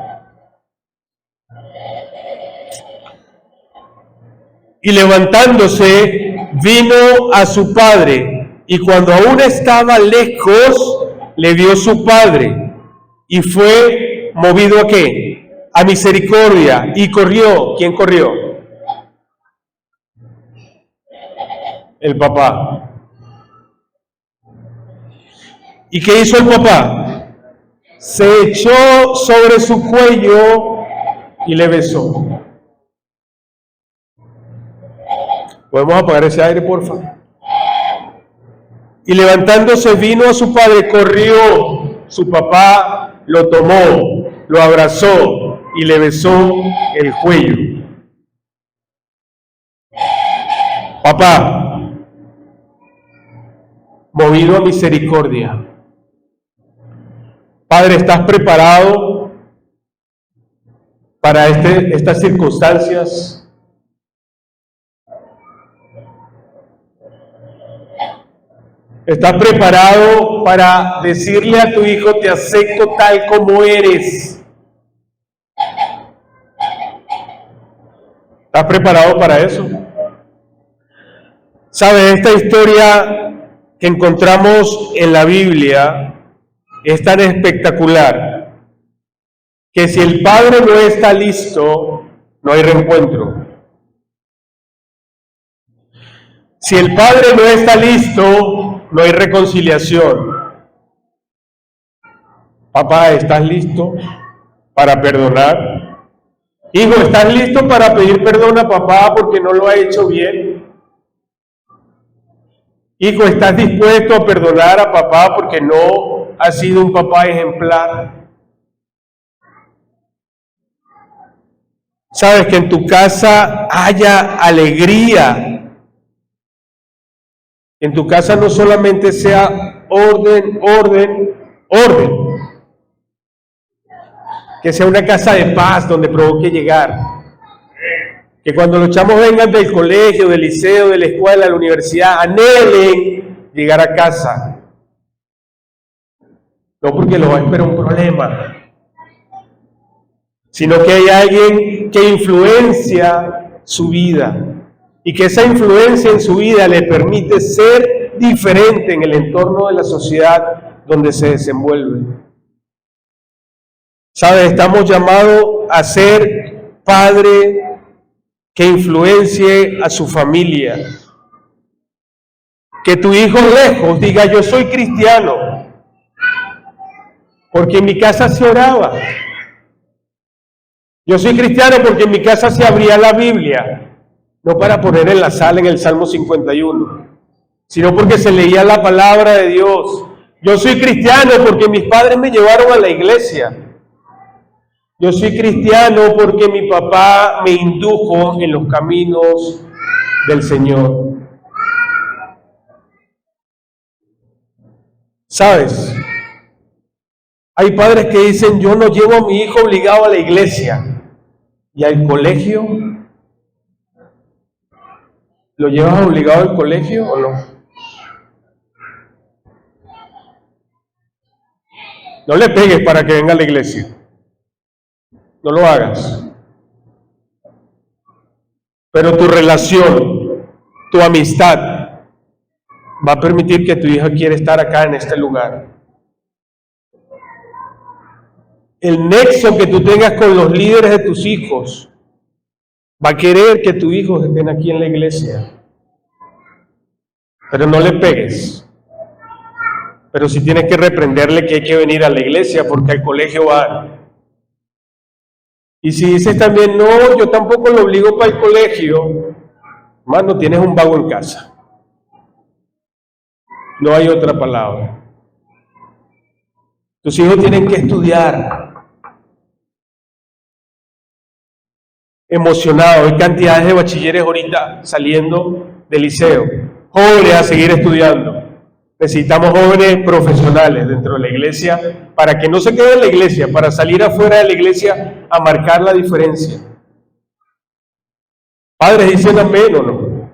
Y levantándose, vino a su padre, y cuando aún estaba lejos, le vio su padre, y fue movido ¿a qué? A misericordia, y corrió. ¿Quién corrió? El papá. ¿Y qué hizo el papá? Se echó sobre su cuello y le besó. ¿Podemos apagar ese aire, por favor? Y levantándose vino a su padre, corrió. Su papá lo tomó, lo abrazó y le besó el cuello. Papá, movido a misericordia. Padre, ¿estás preparado para estas circunstancias? ¿Estás preparado para decirle a tu hijo, te acepto tal como eres? ¿Estás preparado para eso? ¿Sabes? Esta historia que encontramos en la Biblia es tan espectacular que si el padre no está listo, no hay reencuentro. Si el padre no está listo, no hay reconciliación. Papá, ¿estás listo para perdonar? Hijo, ¿estás listo para pedir perdón a papá porque no lo ha hecho bien? Hijo, ¿estás dispuesto a perdonar a papá porque no ha sido un papá ejemplar? Sabes, que en tu casa haya alegría. En tu casa no solamente sea orden, que sea una casa de paz donde provoque llegar. Que cuando los chamos vengan del colegio, del liceo, de la escuela, de la universidad, anhelen llegar a casa. No porque los va a esperar un problema, sino que hay alguien que influencia su vida y que esa influencia en su vida le permite ser diferente en el entorno de la sociedad donde se desenvuelve. ¿Sabes? Estamos llamados a ser padre que influencie a su familia. Que tu hijo lejos diga, yo soy cristiano, porque en mi casa se oraba. Yo soy cristiano porque en mi casa se abría la Biblia, no para poner en la sala en el Salmo 51, sino porque se leía la palabra de Dios. Yo soy cristiano porque mis padres me llevaron a la iglesia. Yo soy cristiano porque mi papá me indujo en los caminos del Señor. ¿Sabes? Hay padres que dicen, yo no llevo a mi hijo obligado a la iglesia. ¿Y al colegio? ¿Lo llevas obligado al colegio o no? No le pegues para que venga a la iglesia. No lo hagas. Pero tu relación, tu amistad, va a permitir que tu hija quiera estar acá en este lugar. El nexo que tú tengas con los líderes de tus hijos va a querer que tus hijos estén aquí en la iglesia. Pero no le pegues. Pero si tienes que reprenderle que hay que venir a la iglesia porque al colegio va. Y si dices también, no, yo tampoco lo obligo para el colegio, hermano, tienes un vago en casa. No hay otra palabra. Tus hijos tienen que estudiar. Emocionados, hay cantidades de bachilleres ahorita saliendo del liceo. Jóvenes a seguir estudiando. Necesitamos jóvenes profesionales dentro de la iglesia para que no se queden en la iglesia, para salir afuera de la iglesia a marcar la diferencia. Padres dicen amén o no.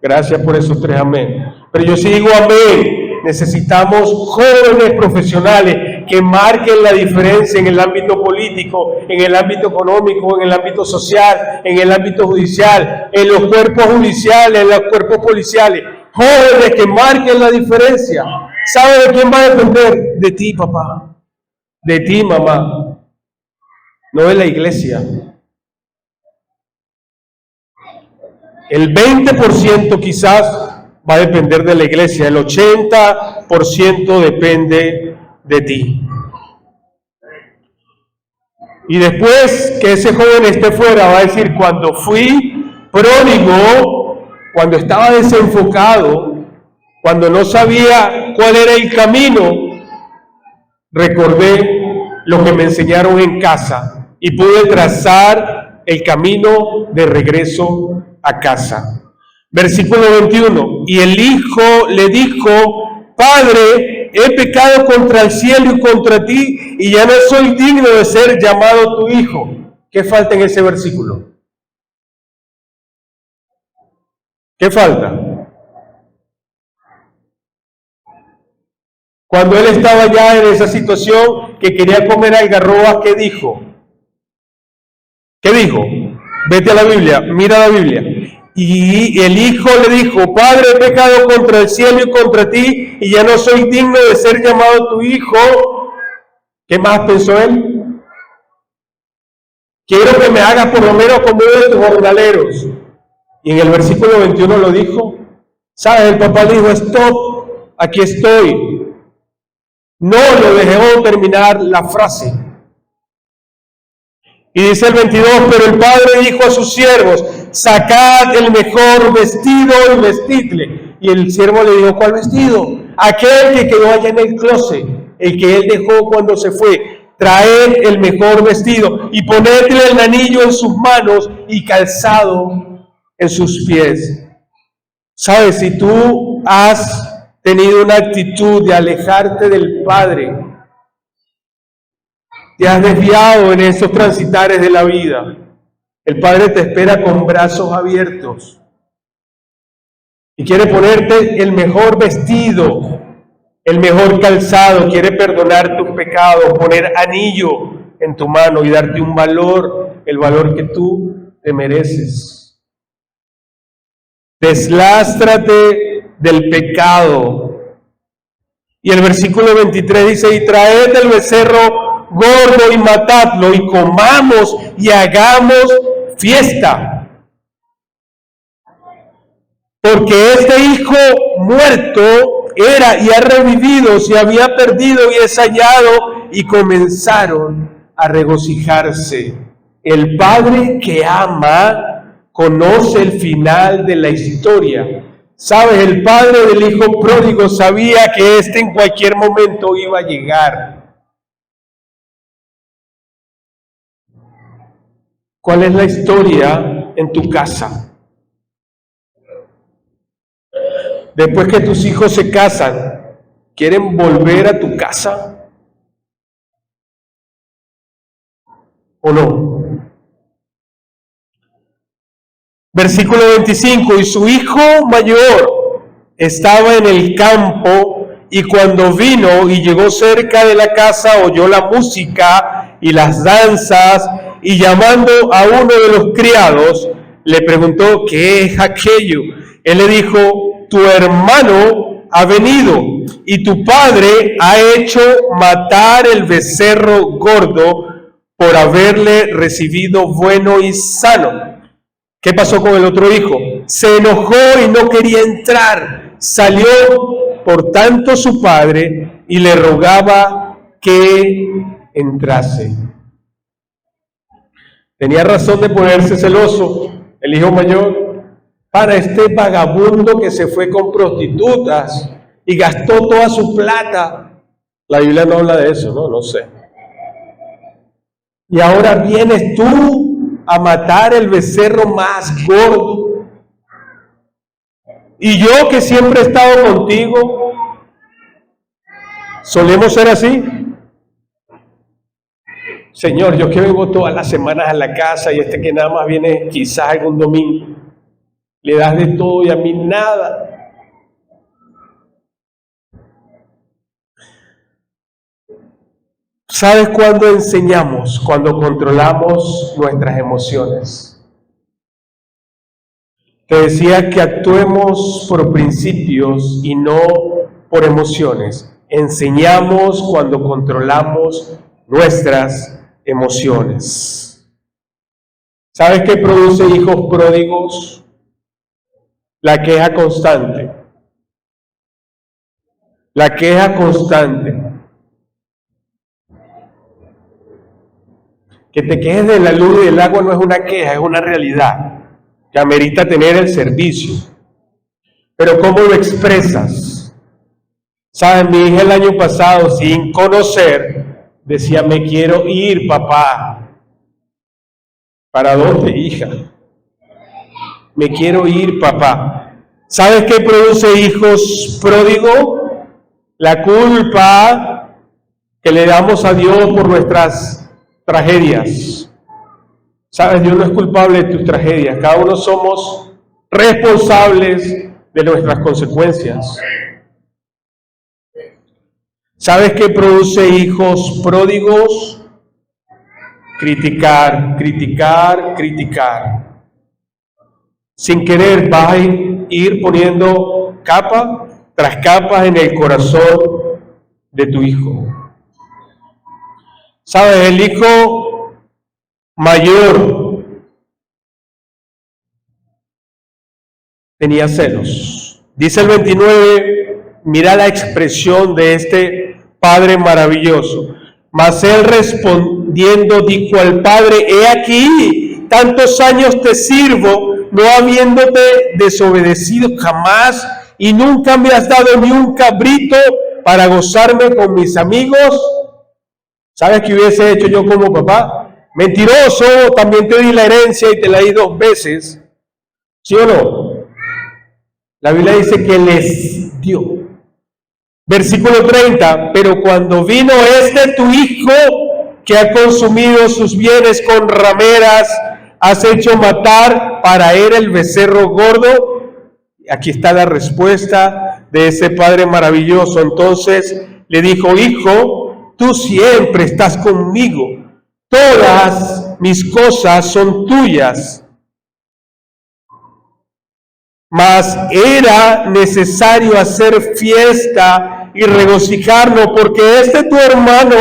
Gracias por esos 3 amén. Pero yo sí digo amén. Necesitamos jóvenes profesionales que marquen la diferencia en el ámbito político, en el ámbito económico, en el ámbito social, en el ámbito judicial, en los cuerpos judiciales, en los cuerpos policiales. Jóvenes que marquen la diferencia. ¿Sabe de quién va a depender? De ti, papá. De ti, mamá. No de la iglesia. El 20% quizás va a depender de la iglesia. El 80% depende de ti. Y después que ese joven esté fuera, va a decir, cuando fui pródigo, cuando estaba desenfocado, cuando no sabía cuál era el camino, recordé lo que me enseñaron en casa y pude trazar el camino de regreso a casa. Versículo 21, y el hijo le dijo, Padre, he pecado contra el cielo y contra ti, y ya no soy digno de ser llamado tu hijo. ¿Qué falta en ese versículo? ¿Qué falta? Cuando él estaba ya en esa situación que quería comer algarrobas, ¿qué dijo? ¿Qué dijo? Vete a la Biblia, mira la Biblia. Y el hijo le dijo, Padre, he pecado contra el cielo y contra ti, y ya no soy digno de ser llamado tu hijo. ¿Qué más pensó él? Quiero que me hagas por lo menos como uno de tus jornaleros. Y en el versículo 21 lo dijo. ¿Sabes? El papá le dijo, stop, aquí estoy. No lo dejó terminar la frase. Y dice el 22, pero el padre dijo a sus siervos, sacad el mejor vestido y vestidle. Y el siervo le dijo, ¿cuál vestido? Aquel que quedó allá en el closet, el que él dejó cuando se fue. Traed el mejor vestido y ponedle el anillo en sus manos y calzado en sus pies. ¿Sabes? Si tú has tenido una actitud de alejarte del Padre, te has desviado en esos transitares de la vida, el Padre te espera con brazos abiertos y quiere ponerte el mejor vestido, el mejor calzado, quiere perdonar tus pecados, poner anillo en tu mano y darte un valor, el valor que tú te mereces. Deslástrate del pecado. Y el versículo 23 dice, y traed el becerro gordo y matadlo y comamos y hagamos fiesta. Porque este hijo muerto era y ha revivido, se había perdido y es hallado, y comenzaron a regocijarse. El padre que ama conoce el final de la historia. Sabes, el padre del hijo pródigo sabía que éste en cualquier momento iba a llegar. ¿Cuál es la historia en tu casa? Después que tus hijos se casan, ¿quieren volver a tu casa? ¿O no? Versículo 25, y su hijo mayor estaba en el campo, y cuando vino y llegó cerca de la casa, oyó la música y las danzas, y llamando a uno de los criados, le preguntó, ¿qué es aquello? Él le dijo, tu hermano ha venido, y tu padre ha hecho matar el becerro gordo por haberle recibido bueno y sano. ¿Qué pasó con el otro hijo? Se enojó y no quería entrar. Salió por tanto su padre y le rogaba que entrase. Tenía razón de ponerse celoso el hijo mayor. Para este vagabundo que se fue con prostitutas y gastó toda su plata. La Biblia no habla de eso, ¿no? No sé. Y ahora vienes tú a matar el becerro más gordo. Y yo que siempre he estado contigo, ¿solemos ser así? Señor, yo que vengo todas las semanas a la casa y este que nada más viene quizás algún domingo, le das de todo y a mí nada. ¿Sabes cuándo enseñamos? Cuando controlamos nuestras emociones. Te decía que actuemos por principios y no por emociones. Enseñamos cuando controlamos nuestras emociones. ¿Sabes qué produce hijos pródigos? La queja constante. La queja constante. Que te quejes de la luz y del agua no es una queja, es una realidad que amerita tener el servicio. Pero ¿cómo lo expresas? ¿Sabes? Mi hija el año pasado, sin conocer, decía, me quiero ir, papá. ¿Para dónde, hija? Me quiero ir, papá. ¿Sabes qué produce hijos pródigos? La culpa que le damos a Dios por nuestras tragedias. Sabes, Dios no es culpable de tus tragedias. Cada uno somos responsables de nuestras consecuencias. ¿Sabes qué produce hijos pródigos? Criticar, criticar, criticar. Sin querer vas a ir poniendo capa tras capa en el corazón de tu hijo. ¿Sabes? El hijo mayor tenía celos. Dice el 29, mira la expresión de este padre maravilloso. Mas él respondiendo dijo al padre: he aquí, tantos años te sirvo, no habiéndote desobedecido jamás, y nunca me has dado ni un cabrito para gozarme con mis amigos. ¿Sabes qué hubiese hecho yo como papá? Mentiroso, también te di la herencia y te la di 2 veces. ¿Sí o no? La Biblia dice que les dio. Versículo 30, pero cuando vino tu hijo, que ha consumido sus bienes con rameras, has hecho matar para él el becerro gordo. Aquí está la respuesta de ese padre maravilloso. Entonces le dijo: hijo, tú siempre estás conmigo, todas mis cosas son tuyas. Mas era necesario hacer fiesta y regocijarnos, porque tu hermano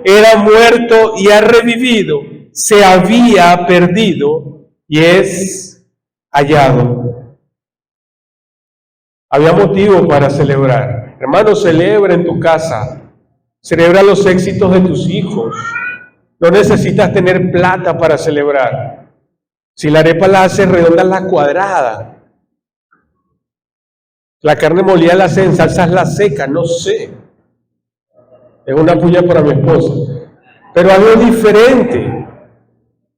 era muerto y ha revivido, se había perdido y es hallado. Había motivo para celebrar. Hermano, celebra en tu casa, celebra los éxitos de tus hijos. No necesitas tener plata para celebrar. Si la arepa la haces redonda, la cuadrada. La carne molida la hace en salsas la seca, no sé. Es una puya para mi esposa. Pero algo diferente.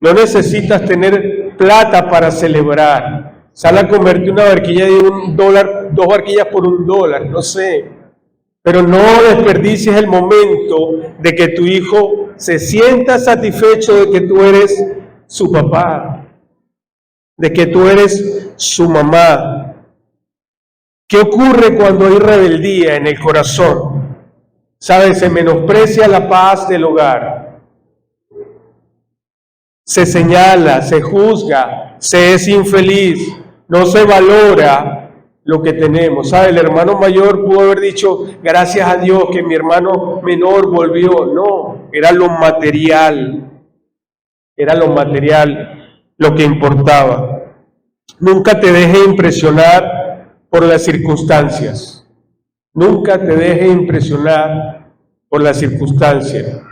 No necesitas tener plata para celebrar. Sal a comerte una barquilla de $1, 2 barquillas por $1, no sé. Pero no desperdicies el momento de que tu hijo se sienta satisfecho de que tú eres su papá, de que tú eres su mamá. ¿Qué ocurre cuando hay rebeldía en el corazón? ¿Sabes? Se menosprecia la paz del hogar. Se señala, se juzga, se es infeliz, no se valora lo que tenemos. ¿Sabe? El hermano mayor pudo haber dicho: gracias a Dios que mi hermano menor volvió. No, era lo material. Era lo material lo que importaba. Nunca te dejes impresionar por las circunstancias. Nunca te dejes impresionar por las circunstancias.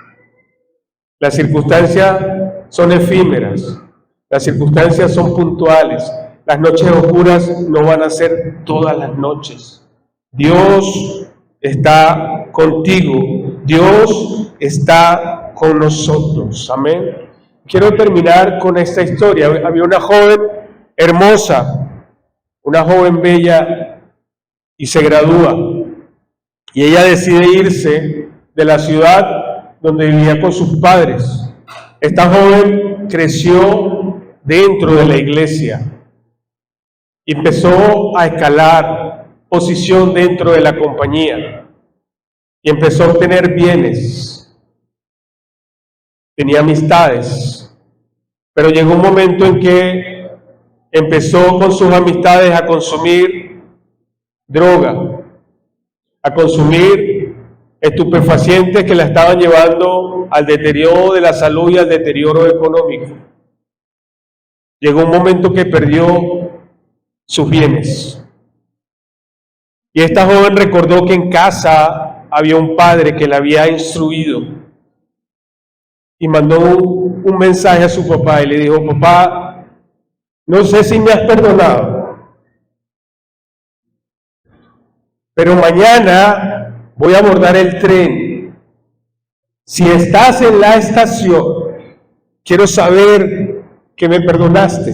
Las circunstancias son efímeras. Las circunstancias son puntuales. Las noches oscuras no van a ser todas las noches. Dios está contigo. Dios está con nosotros. Amén. Quiero terminar con esta historia. Había una joven hermosa, una joven bella, y se gradúa. Y ella decide irse de la ciudad donde vivía con sus padres. Esta joven creció dentro de la iglesia y empezó a escalar posición dentro de la compañía y empezó a obtener bienes. Tenía amistades, pero llegó un momento en que empezó con sus amistades a consumir droga, a consumir estupefacientes que la estaban llevando al deterioro de la salud y al deterioro económico. Llegó un momento que perdió sus bienes. Y esta joven recordó que en casa había un padre que la había instruido y mandó un mensaje a su papá y le dijo: papá, no sé si me has perdonado, pero mañana voy a abordar el tren. Si estás en la estación, quiero saber que me perdonaste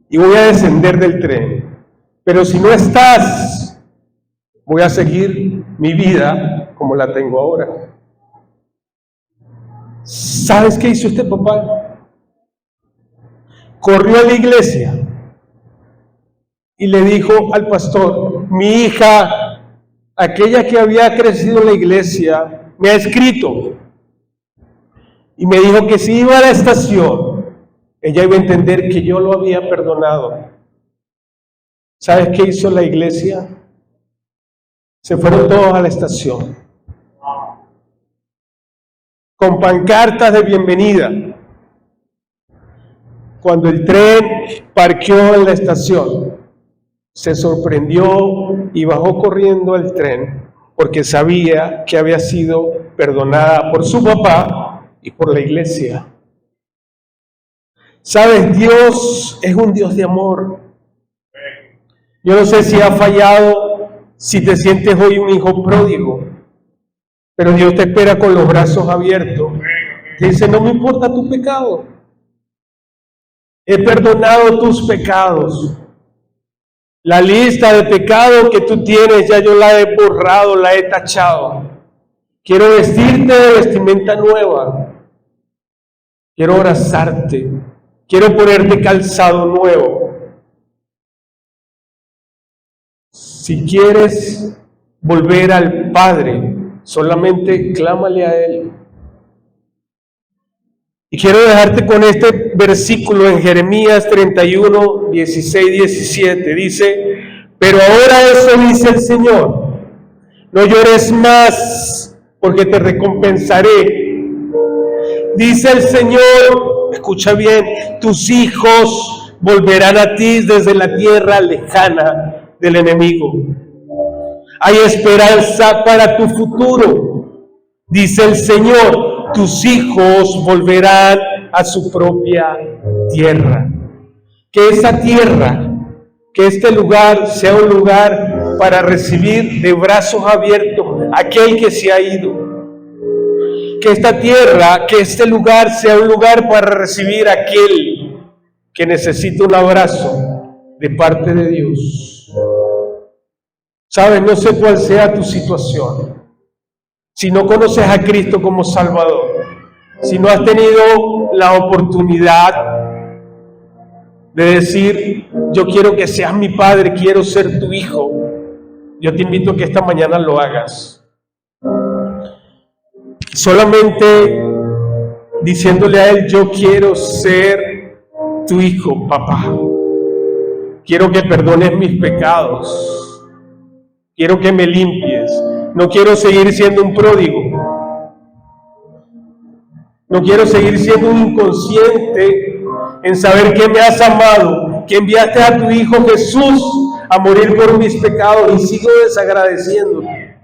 y voy a descender del tren. Pero si no estás, voy a seguir mi vida como la tengo ahora. ¿Sabes qué hizo este papá? Corrió a la iglesia y le dijo al pastor: mi hija, aquella que había crecido en la iglesia, me ha escrito y me dijo que si iba a la estación, ella iba a entender que yo lo había perdonado. ¿Sabes qué hizo la iglesia? Se fueron todos a la estación con pancartas de bienvenida. Cuando el tren parqueó en la estación, se sorprendió y bajó corriendo al tren porque sabía que había sido perdonada por su papá y por la iglesia. ¿Sabes? Dios es un Dios de amor. Yo no sé si ha fallado, si te sientes hoy un hijo pródigo, pero Dios te espera con los brazos abiertos. Te dice, no me importa tu pecado. He perdonado tus pecados. La lista de pecados que tú tienes, ya yo la he borrado, la he tachado. Quiero vestirte de vestimenta nueva. Quiero abrazarte. Quiero ponerte calzado nuevo. Si quieres volver al Padre, solamente clámale a Él. Y quiero dejarte con este versículo en Jeremías 31, 16, 17. Dice, pero ahora eso dice el Señor, no llores más, porque te recompensaré. Dice el Señor, escucha bien, tus hijos volverán a ti desde la tierra lejana del enemigo. Hay esperanza para tu futuro. Dice el Señor, tus hijos volverán a su propia tierra. Que esa tierra, que este lugar sea un lugar para recibir de brazos abiertos a aquel que se ha ido. Que esta tierra, que este lugar sea un lugar para recibir a aquel que necesita un abrazo de parte de Dios. Sabes, no sé cuál sea tu situación. Si no conoces a Cristo como Salvador, si no has tenido la oportunidad de decir, yo quiero que seas mi padre, quiero ser tu hijo, yo te invito a que esta mañana lo hagas. Solamente diciéndole a Él, yo quiero ser tu hijo, papá. Quiero que perdones mis pecados. Quiero que me limpies. No quiero seguir siendo un pródigo. No quiero seguir siendo un inconsciente en saber que me has amado, que enviaste a tu Hijo Jesús a morir por mis pecados y sigo desagradeciéndote.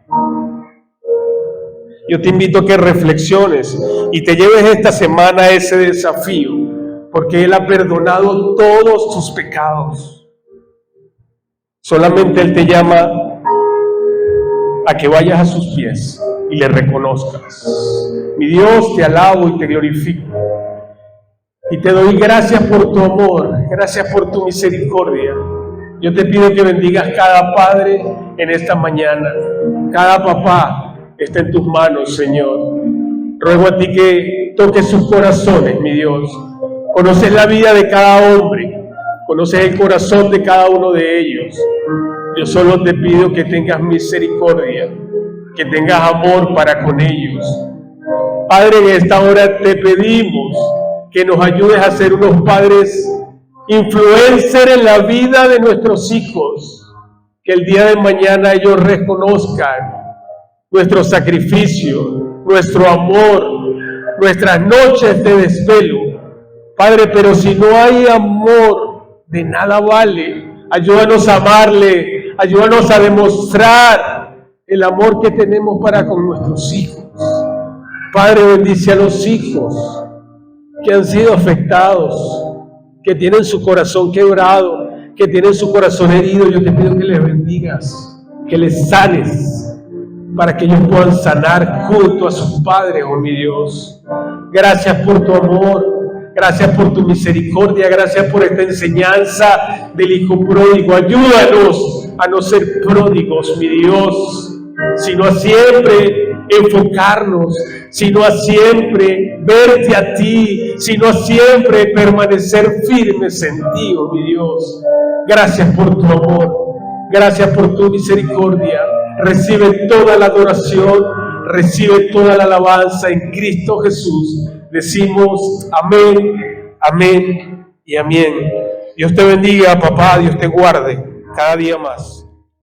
Yo te invito a que reflexiones y te lleves esta semana ese desafío, porque Él ha perdonado todos tus pecados. Solamente Él te llama a que vayas a sus pies y le reconozcas. Mi Dios, te alabo y te glorifico. Y te doy gracias por tu amor, gracias por tu misericordia. Yo te pido que bendigas cada padre en esta mañana, cada papá está en tus manos, Señor. Ruego a ti que toques sus corazones, mi Dios. Conoces la vida de cada hombre, conoces el corazón de cada uno de ellos. Yo solo te pido que tengas misericordia, que tengas amor para con ellos. Padre, en esta hora te pedimos que nos ayudes a ser unos padres influencer en la vida de nuestros hijos, que el día de mañana ellos reconozcan nuestro sacrificio, nuestro amor, nuestras noches de desvelo. Padre, pero si no hay amor, de nada vale. Ayúdanos a amarle, ayúdanos a demostrar el amor que tenemos para con nuestros hijos. Padre, bendice a los hijos que han sido afectados, que tienen su corazón quebrado, que tienen su corazón herido. Yo te pido que les bendigas, que les sanes, para que ellos puedan sanar junto a sus padres, oh mi Dios. Gracias por tu amor, gracias por tu misericordia, gracias por esta enseñanza del hijo pródigo. Ayúdanos a no ser pródigos, mi Dios, sino a siempre enfocarnos, sino a siempre verte a ti, sino a siempre permanecer firmes en ti, oh mi Dios. Gracias por tu amor, gracias por tu misericordia. Recibe toda la adoración, recibe toda la alabanza en Cristo Jesús. Decimos amén, amén y amén. Dios te bendiga, papá, Dios te guarde cada día más.